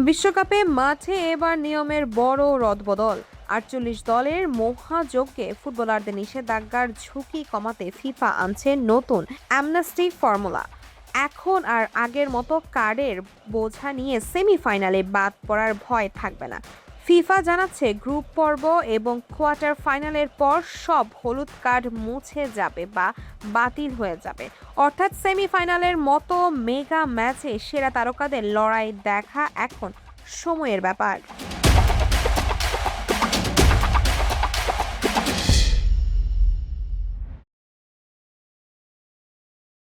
বিশ্বকাপে মাঠে এবার নিয়মের বড় রদবদল। ৪৮ দলের মহাযজ্ঞে ফুটবলারদের নিষেধাজ্ঞার ঝুঁকি কমাতে ফিফা আনছে নতুন অ্যামনেস্টি ফর্মুলা। এখন আর আগের মতো কার্ডের বোঝা নিয়ে সেমিফাইনালে বাদ পড়ার ভয় থাকবে না। ফিফা জানাচ্ছে গ্রুপ পর্ব এবং কোয়ার্টার ফাইনালের পর সব হলুদ কার্ড মুছে যাবে বা বাতিল হয়ে যাবে। অর্থাৎ সেমিফাইনালের মতো মেগা ম্যাচে সেরা তারকাদের লড়াই দেখা এখন সময়ের ব্যাপার।